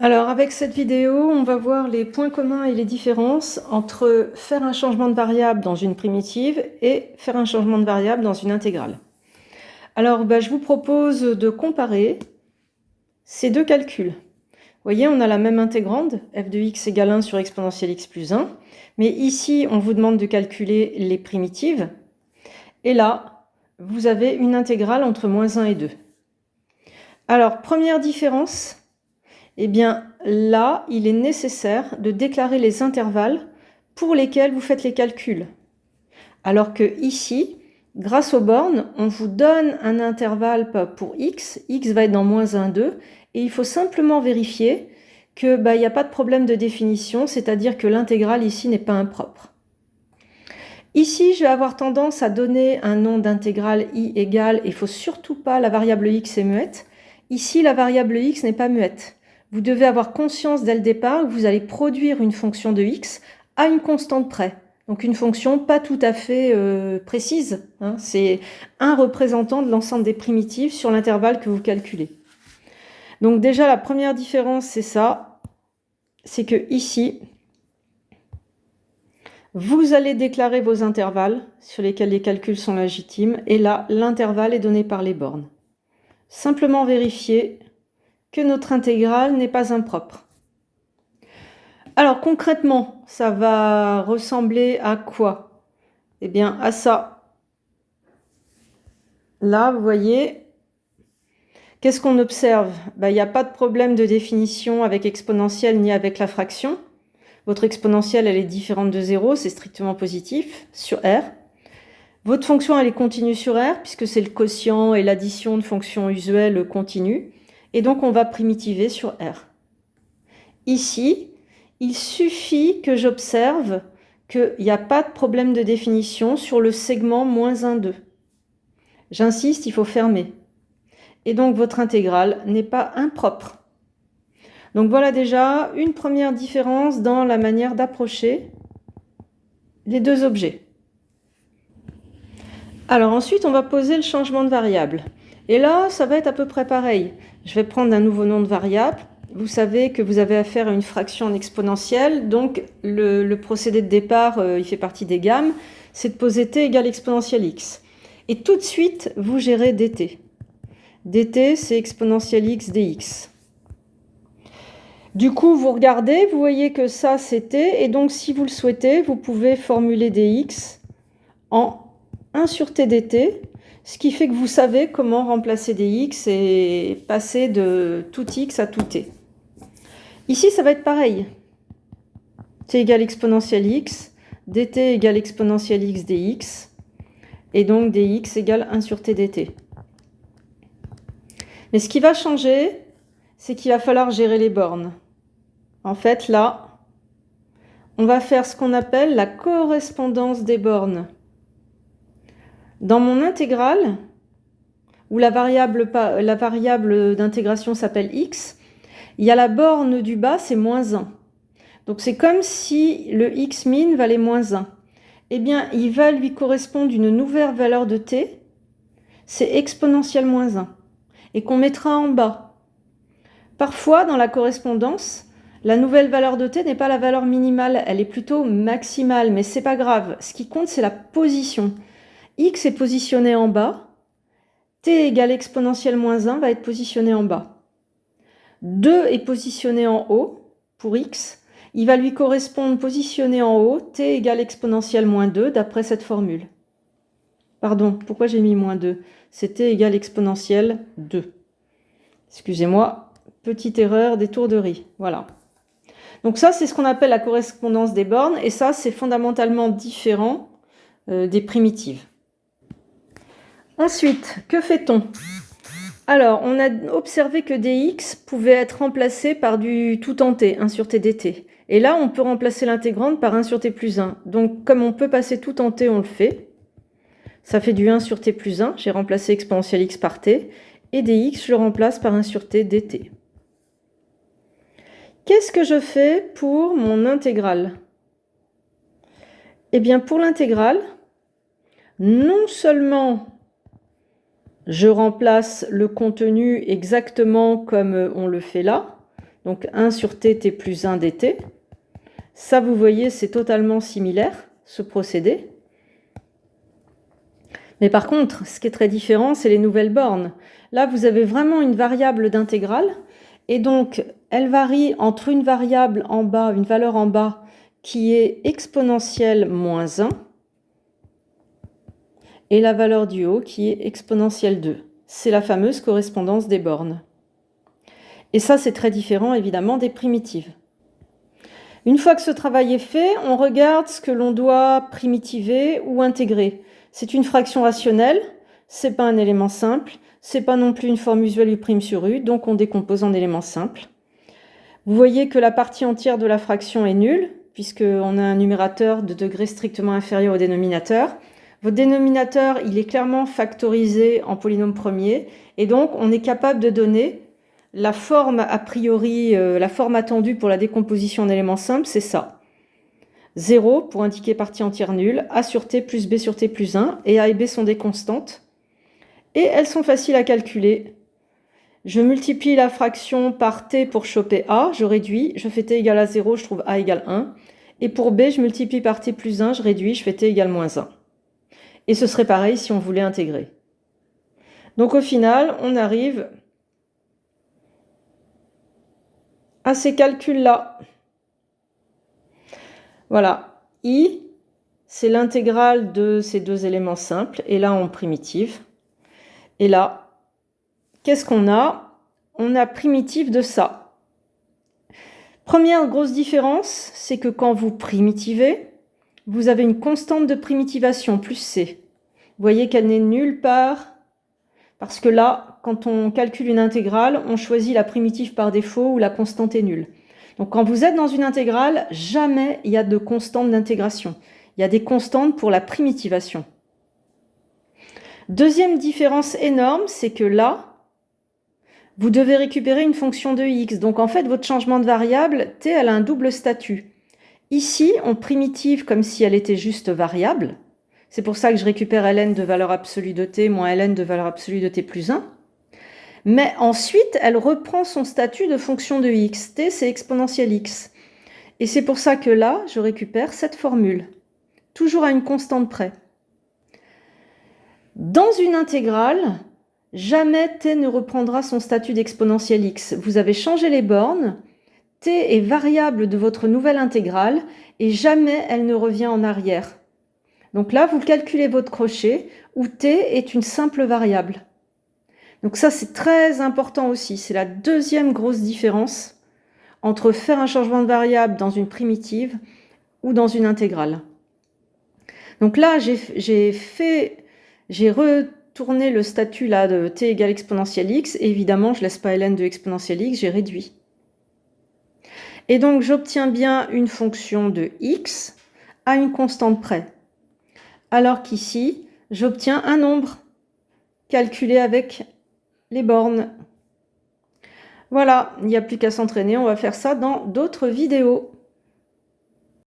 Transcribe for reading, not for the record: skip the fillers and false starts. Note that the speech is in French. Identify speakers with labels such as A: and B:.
A: Alors avec cette vidéo, on va voir les points communs et les différences entre faire un changement de variable dans une primitive et faire un changement de variable dans une intégrale. Alors je vous propose de comparer ces deux calculs. Vous voyez, on a la même intégrande, f de x égale 1 sur exponentielle x plus 1, mais ici on vous demande de calculer les primitives, et là vous avez une intégrale entre moins 1 et 2. Alors première différence, eh bien là, il est nécessaire de déclarer les intervalles pour lesquels vous faites les calculs. Alors que ici, grâce aux bornes, on vous donne un intervalle pour x va être dans moins 1, 2, et il faut simplement vérifier qu'il n'y a pas de problème de définition, c'est-à-dire que l'intégrale ici n'est pas impropre. Ici, je vais avoir tendance à donner un nom d'intégrale i égale, et il ne faut surtout pas, la variable x est muette. Ici, la variable x n'est pas muette. Vous devez avoir conscience dès le départ que vous allez produire une fonction de x à une constante près. Donc une fonction pas tout à fait précise. C'est un représentant de l'ensemble des primitives sur l'intervalle que vous calculez. Donc déjà, la première différence, c'est ça. C'est que ici, vous allez déclarer vos intervalles sur lesquels les calculs sont légitimes. Et là, l'intervalle est donné par les bornes. Simplement vérifier que notre intégrale n'est pas impropre. Alors concrètement, ça va ressembler à quoi? Eh bien à ça. Là, vous voyez, qu'est-ce qu'on observe? Il n'y a pas de problème de définition avec exponentielle ni avec la fraction. Votre exponentielle, elle est différente de 0, c'est strictement positif sur R. Votre fonction, elle est continue sur R, puisque c'est le quotient et l'addition de fonctions usuelles continues. Et donc, on va primitiver sur R. Ici, il suffit que j'observe qu'il n'y a pas de problème de définition sur le segment moins 1, 2. J'insiste, il faut fermer. Et donc, votre intégrale n'est pas impropre. Donc, voilà déjà une première différence dans la manière d'approcher les deux objets. Alors ensuite, on va poser le changement de variable. Et là, ça va être à peu près pareil. Je vais prendre un nouveau nom de variable. Vous savez que vous avez affaire à une fraction en exponentielle, donc le procédé de départ, il fait partie des gammes, c'est de poser t égale exponentielle x. Et tout de suite, vous gérez dt. dt, c'est exponentielle x dx. Du coup, vous regardez, vous voyez que ça, c'est t, et donc si vous le souhaitez, vous pouvez formuler dx en 1 sur t dt, ce qui fait que vous savez comment remplacer dx et passer de tout x à tout t. Ici, ça va être pareil. T égale exponentielle x, dt égale exponentielle x dx, et donc dx égale 1 sur t dt. Mais ce qui va changer, c'est qu'il va falloir gérer les bornes. En fait, là, on va faire ce qu'on appelle la correspondance des bornes. Dans mon intégrale, où la variable d'intégration s'appelle x, il y a la borne du bas, c'est moins 1. Donc c'est comme si le x min valait moins 1. Eh bien, il va lui correspondre une nouvelle valeur de t, c'est exponentielle moins 1, et qu'on mettra en bas. Parfois, dans la correspondance, la nouvelle valeur de t n'est pas la valeur minimale, elle est plutôt maximale, mais c'est pas grave. Ce qui compte, c'est la position. X est positionné en bas, t égale exponentielle moins 1 va être positionné en bas. 2 est positionné en haut pour x, il va lui correspondre positionné en haut, t égale exponentielle moins 2 d'après cette formule. Pardon, pourquoi j'ai mis moins 2? C'est t égale exponentielle 2. Excusez-moi, petite erreur d'étourderie. Voilà. Donc ça, c'est ce qu'on appelle la correspondance des bornes, et ça, c'est fondamentalement différent des primitives. Ensuite, que fait-on? Alors, on a observé que dx pouvait être remplacé par du tout en t, 1 sur t dt. Et là, on peut remplacer l'intégrante par 1 sur t plus 1. Donc, comme on peut passer tout en t, on le fait. Ça fait du 1 sur t plus 1. J'ai remplacé exponentielle x par t. Et dx, je le remplace par 1 sur t dt. Qu'est-ce que je fais pour mon intégrale? Eh bien, pour l'intégrale, non seulement je remplace le contenu exactement comme on le fait là, Donc 1 sur t, t plus 1 dt. Ça, vous voyez, c'est totalement similaire, ce procédé. Mais par contre, ce qui est très différent, c'est les nouvelles bornes. Là, vous avez vraiment une variable d'intégrale. Et donc, elle varie entre une variable en bas, une valeur en bas, qui est exponentielle moins 1, et la valeur du haut, qui est exponentielle 2. C'est la fameuse correspondance des bornes. Et ça, c'est très différent, évidemment, des primitives. Une fois que ce travail est fait, on regarde ce que l'on doit primitiver ou intégrer. C'est une fraction rationnelle, c'est pas un élément simple, c'est pas non plus une forme usuelle U' sur U, donc on décompose en éléments simples. Vous voyez que la partie entière de la fraction est nulle, puisqu'on a un numérateur de degré strictement inférieur au dénominateur. Votre dénominateur, il est clairement factorisé en polynôme premier, et donc on est capable de donner la forme a priori, la forme attendue pour la décomposition en éléments simples, c'est ça. 0 pour indiquer partie entière nulle, A sur T plus B sur T plus 1, et A et B sont des constantes. Et elles sont faciles à calculer. Je multiplie la fraction par T pour choper A, je réduis, je fais T égale à 0, je trouve A égale 1. Et pour B, je multiplie par T plus 1, je réduis, je fais T égale moins 1. Et ce serait pareil si on voulait intégrer. Donc au final, on arrive à ces calculs-là. Voilà, I, c'est l'intégrale de ces deux éléments simples, et là en primitive. Et là, qu'est-ce qu'on a? On a primitive de ça. Première grosse différence, c'est que quand vous primitivez, vous avez une constante de primitivation, plus C. Vous voyez qu'elle n'est nulle part, parce que là, quand on calcule une intégrale, on choisit la primitive par défaut où la constante est nulle. Donc quand vous êtes dans une intégrale, jamais il y a de constante d'intégration. Il y a des constantes pour la primitivation. Deuxième différence énorme, c'est que là, vous devez récupérer une fonction de x. Donc en fait, votre changement de variable, t, elle a un double statut. Ici, on primitive comme si elle était juste variable. C'est pour ça que je récupère ln de valeur absolue de t moins ln de valeur absolue de t plus 1. Mais ensuite, elle reprend son statut de fonction de x. T, c'est exponentielle x. Et c'est pour ça que là, je récupère cette formule. Toujours à une constante près. Dans une intégrale, jamais t ne reprendra son statut d'exponentielle x. Vous avez changé les bornes, t est variable de votre nouvelle intégrale et jamais elle ne revient en arrière. Donc là, vous calculez votre crochet où t est une simple variable. Donc ça, c'est très important aussi. C'est la deuxième grosse différence entre faire un changement de variable dans une primitive ou dans une intégrale. Donc là, j'ai retourné le statut là de t égale exponentielle x. Et évidemment, je ne laisse pas ln de exponentielle x, j'ai réduit. Et donc, j'obtiens bien une fonction de x à une constante près. Alors qu'ici, j'obtiens un nombre calculé avec les bornes. Voilà, il n'y a plus qu'à s'entraîner, on va faire ça dans d'autres vidéos.